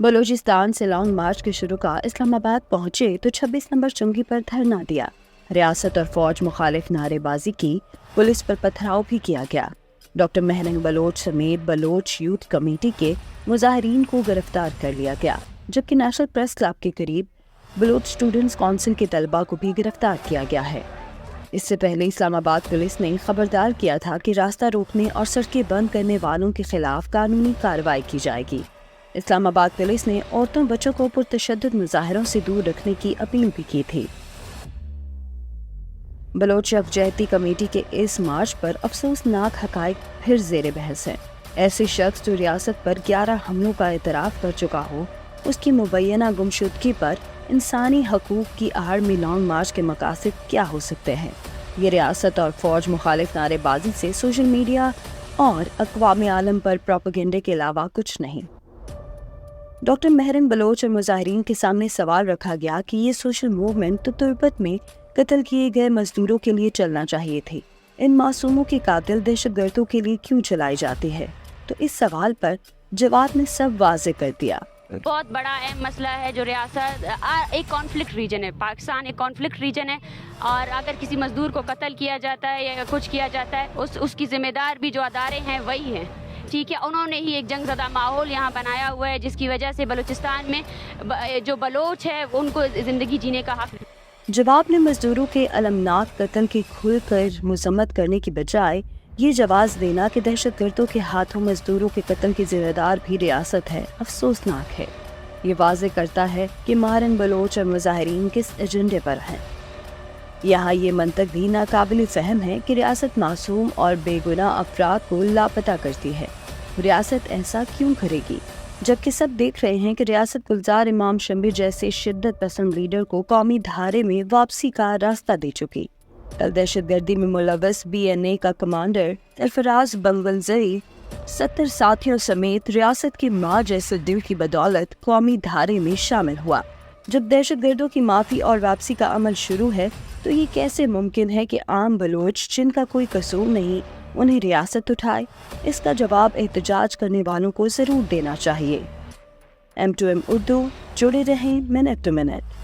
بلوچستان سے long march کے شروع کا اسلام آباد پہنچے تو 26 نمبر چنگی پر دھرنا دیا. ریاست اور فوج مخالف نعرے بازی کی، پولیس پر پتھراؤ بھی کیا گیا. ڈاکٹر مہرنگ بلوچ سمیت بلوچ یوتھ کمیٹی کے مظاہرین کو گرفتار کر لیا گیا، جبکہ نیشنل پریس کلب کے قریب بلوچ اسٹوڈنٹس کونسل کے طلباء کو بھی گرفتار کیا گیا ہے. اس سے پہلے اسلام آباد پولیس نے خبردار کیا تھا کہ راستہ روکنے اور سڑکیں بند کرنے والوں کے خلاف قانونی کارروائی کی جائے گی. اسلام آباد پولیس نے عورتوں بچوں کو پرتشدد مظاہروں سے دور رکھنے کی اپیل بھی کی تھی. بلوچ یکجہتی کمیٹی کے اس مارچ پر افسوسناک حقائق پھر زیر بحث ہیں. ایسے شخص جو ریاست پر 11 حملوں کا اعتراف کر چکا ہو، اس کی مبینہ گمشدگی پر انسانی حقوق کی آڑ میں لانگ مارچ کے مقاصد کیا ہو سکتے ہیں؟ یہ ریاست اور فوج مخالف نعرے بازی سے سوشل میڈیا اور اقوام عالم پر پروپیگنڈے کے علاوہ کچھ نہیں. ڈاکٹر مہرنگ بلوچ اور مظاہرین کے سامنے سوال رکھا گیا کہ یہ سوشل موومنٹ تو تربت میں قتل کیے گئے مزدوروں کے لیے چلنا چاہیے تھی. ان معصوموں کے قاتل دہشت گردوں کے لیے کیوں چلائی جاتی ہے؟ تو اس سوال پر جواب نے سب واضح کر دیا. بہت بڑا اہم مسئلہ ہے جو ریاست ایک کانفلکٹ ریجن ہے. پاکستان ایک کانفلکٹ ریجن ہے، اور اگر کسی مزدور کو قتل کیا جاتا ہے یا کچھ کیا جاتا ہے، اس کی ذمہ دار بھی جو ادارے ہیں وہی ہیں. ٹھیک ہے، انہوں نے ہی ایک جنگ زدہ ماحول یہاں بنایا ہوا ہے، جس کی وجہ سے بلوچستان میں جو بلوچ ہے ان کو زندگی جینے کا حق. جواب نے مزدوروں کے المناک قتل کی کھل کر مذمت کرنے کی بجائے یہ جواز دینا کہ دہشت گردوں کے ہاتھوں مزدوروں کے قتل کی ذمہ دار بھی ریاست ہے، افسوسناک ہے. یہ واضح کرتا ہے کہ مہرنگ بلوچ اور مظاہرین کس ایجنڈے پر ہیں. یہاں یہ منطق بھی ناقابل فہم ہے کہ ریاست معصوم اور بے گناہ افراد کو لاپتہ کرتی ہے. ریاست ایسا کیوں کرے گی، جبکہ سب دیکھ رہے ہیں کہ ریاست گلزار امام شمبیر جیسے شدت پسند لیڈر کو قومی دھارے میں واپسی کا راستہ دے چکی. کل دہشت گردی میں ملوث BNA کا کمانڈر الفراز بنگلزئی 70 ساتھیوں سمیت ریاست کی ماں جیسے دل کی بدولت قومی دھارے میں شامل ہوا. جب دہشت گردوں کی معافی اور واپسی کا عمل شروع ہے تو یہ کیسے ممکن ہے کہ عام بلوچ جن کا کوئی قصور نہیں انہیں ریاست اٹھائے؟ اس کا جواب احتجاج کرنے والوں کو ضرور دینا چاہیے. M2M اردو، جڑے رہیں منٹ ٹو منٹ.